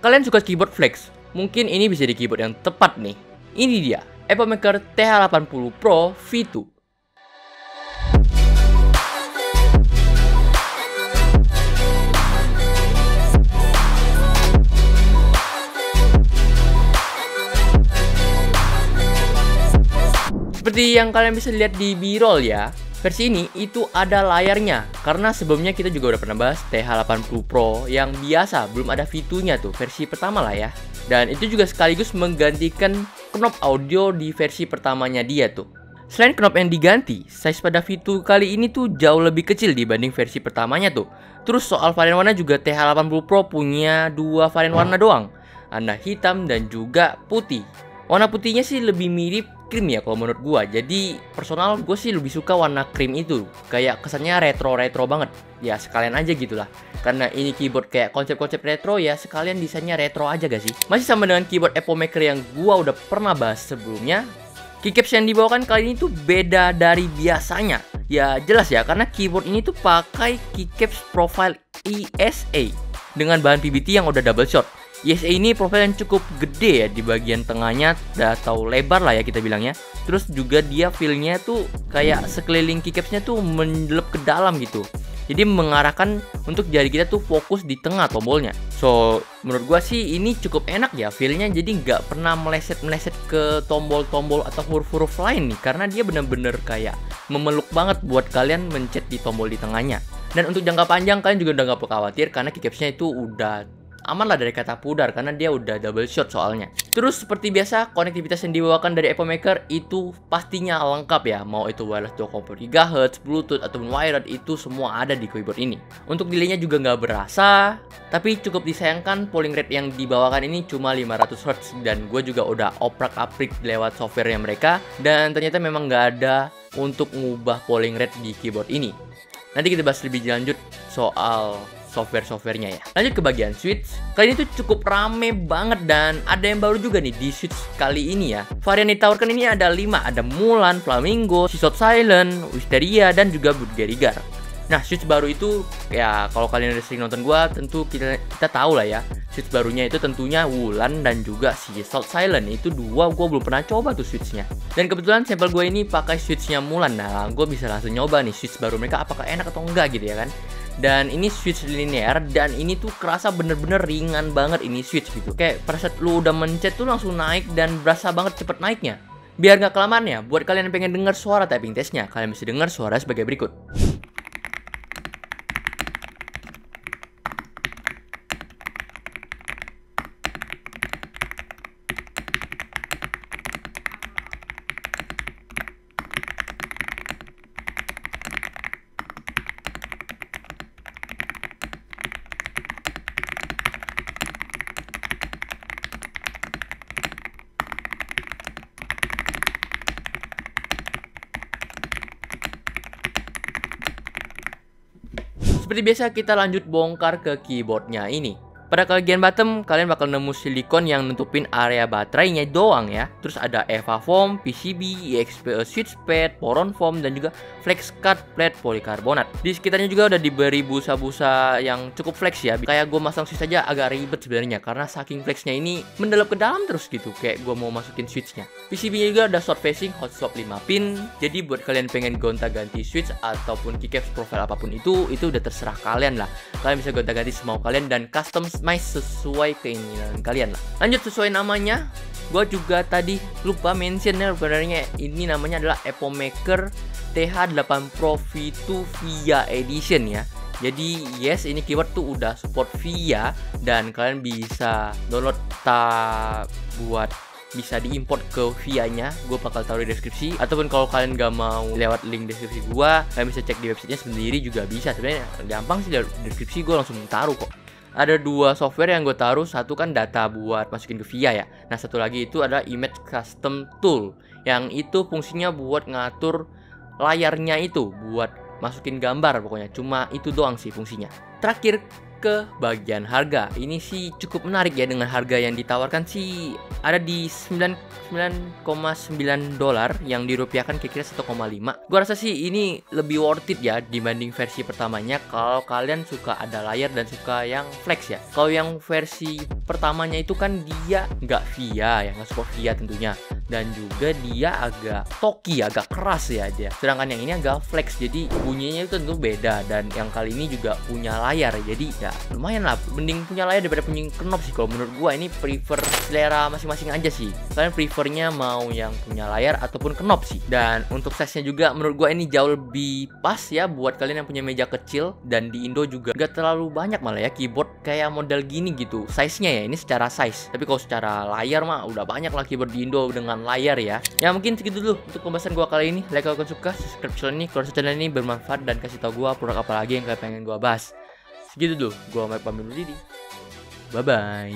kalian suka keyboard flex, mungkin ini bisa jadi keyboard yang tepat nih. Ini dia, Epomemaker TH80 Pro V2. Seperti yang kalian bisa lihat di B-roll ya, versi ini itu ada layarnya. Karena sebelumnya kita juga udah pernah bahas TH80 Pro yang biasa, belum ada V2-nya tuh, versi pertama lah ya. Dan itu juga sekaligus menggantikan knob audio di versi pertamanya dia tuh. Selain knob yang diganti, size pada V2 kali ini tuh jauh lebih kecil dibanding versi pertamanya tuh. Terus soal varian warna juga TH80 Pro punya dua varian warna doang. Ada hitam dan juga putih. Warna putihnya sih lebih mirip krim ya kalau menurut gua. Jadi personal gue sih lebih suka warna krim itu. Kayak kesannya retro-retro banget. Ya sekalian aja gitulah. Karena ini keyboard kayak konsep-konsep retro ya, sekalian desainnya retro aja gak sih? Masih sama dengan keyboard Epomemaker yang gua udah pernah bahas sebelumnya. Keycaps yang dibawakan kali ini tuh beda dari biasanya. Ya jelas ya, karena keyboard ini tuh pakai keycaps profile ESA dengan bahan PBT yang udah double shot. ESA ini profil yang cukup gede ya di bagian tengahnya atau lebar lah ya kita bilangnya. Terus juga dia feelnya tuh kayak sekeliling keycapsnya tuh mendelep ke dalam gitu. Jadi mengarahkan untuk jari kita tuh fokus di tengah tombolnya. So menurut gua sih ini cukup enak ya feelnya. Jadi nggak pernah meleset-meleset ke tombol-tombol atau huruf-huruf lain nih. Karena dia bener-bener kayak memeluk banget buat kalian mencet di tombol di tengahnya. Dan untuk jangka panjang kalian juga udah nggak perlu khawatir karena keycapsnya itu udah aman lah dari kata pudar karena dia udah double shot soalnya. Terus seperti biasa konektivitas yang dibawakan dari Epomemaker itu pastinya lengkap ya. Mau itu wireless 2,4 GHz, Bluetooth ataupun wired itu semua ada di keyboard ini. Untuk delaynya juga nggak berasa, tapi cukup disayangkan polling rate yang dibawakan ini cuma 500 Hz dan gue juga udah oprak-aprik lewat softwarenya mereka dan ternyata memang nggak ada untuk ngubah polling rate di keyboard ini. Nanti kita bahas lebih lanjut soal software-softwarenya ya. Lanjut ke bagian switch. Kali ini tuh cukup rame banget dan ada yang baru juga nih di switch kali ini ya. Varian yang ditawarkan ini ada 5. Ada Mulan, Flamingo, Seasalt Silent, Wisteria, dan juga Budgerigar. Nah, switch baru itu ya kalau kalian udah sering nonton gua tentu kita tahu lah ya. Switch barunya itu tentunya Wulan dan juga Seasalt Silent. Itu dua gua belum pernah coba tuh switchnya. Dan kebetulan sampel gue ini pakai switchnya Mulan. Nah, gue bisa langsung nyoba nih switch baru mereka apakah enak atau enggak gitu ya kan. Dan ini switch linear dan ini tuh kerasa bener-bener ringan banget ini switch gitu. Kayak pada saat lu udah mencet tuh langsung naik dan berasa banget cepet naiknya. Biar nggak kelamaan ya, buat kalian yang pengen denger suara typing testnya, kalian bisa dengar suara sebagai berikut. Seperti biasa kita lanjut bongkar ke keyboardnya ini. Pada bagian bottom kalian bakal nemu silikon yang nutupin area baterainya doang ya. Terus ada EVA foam, PCB, EXPE switch pad, poron foam dan juga flex cut plate polikarbonat. Di sekitarnya juga udah diberi busa-busa yang cukup flex ya. Kayak gue masang switch aja agak ribet sebenarnya karena saking flexnya ini mendalam ke dalam terus gitu. Kayak gue mau masukin switchnya. PCB-nya juga ada short facing hot swap 5 pin. Jadi buat kalian pengen gonta-ganti switch ataupun keycaps profile apapun itu udah terserah kalian lah. Kalian bisa gonta-ganti semau kalian dan custom sesuai keinginan kalian lah. Lanjut sesuai namanya, gue juga tadi lupa mention ya, sebenarnya ini namanya adalah Epomemaker TH8 Pro V2 VIA Edition ya. Jadi yes, ini keyboard tuh udah support VIA dan kalian bisa download buat bisa diimport ke VIA-nya. Gue bakal taruh di deskripsi, ataupun kalau kalian gak mau lewat link deskripsi gue, kalian bisa cek di websitenya sendiri juga bisa. Sebenarnya gampang sih, di deskripsi gue langsung taruh kok. Ada dua software yang gue taruh, satu kan data buat masukin ke VIA ya. Nah satu lagi itu adalah Image Custom Tool, yang itu fungsinya buat ngatur layarnya itu, buat masukin gambar pokoknya. Cuma itu doang sih fungsinya. Terakhir ke bagian harga. Ini sih cukup menarik ya, dengan harga yang ditawarkan sih ada di 9,9 dolar yang dirupiahkan kira-kira 1,5. Gua rasa sih ini lebih worth it ya dibanding versi pertamanya kalau kalian suka ada layar dan suka yang flex ya. Kalau yang versi pertamanya itu kan dia nggak VIA ya, nggak support VIA tentunya, dan juga dia agak talky, agak keras ya dia. Sedangkan yang ini agak flex, jadi bunyinya itu tentu beda. Dan yang kali ini juga punya layar, jadi ya lumayan lah, mending punya layar daripada punya knob sih. Kalau menurut gua ini prefer selera masing-masing aja sih. Kalian prefernya mau yang punya layar ataupun knob sih. Dan untuk size-nya juga menurut gua ini jauh lebih pas ya buat kalian yang punya meja kecil. Dan di Indo juga gak terlalu banyak malah ya keyboard kayak model gini gitu size-nya ya, ini secara size. Tapi kalau secara layar mah udah banyak lah keyboard di Indo dengan layar ya. Ya mungkin segitu dulu untuk pembahasan gua kali ini. Like kalau kalian suka, subscribe channel ini kalau channel ini bermanfaat, dan kasih tau gua produk apa lagi yang kalian pengen gua bahas. Segitu dulu, gua Mike pamit undur diri. Bye bye.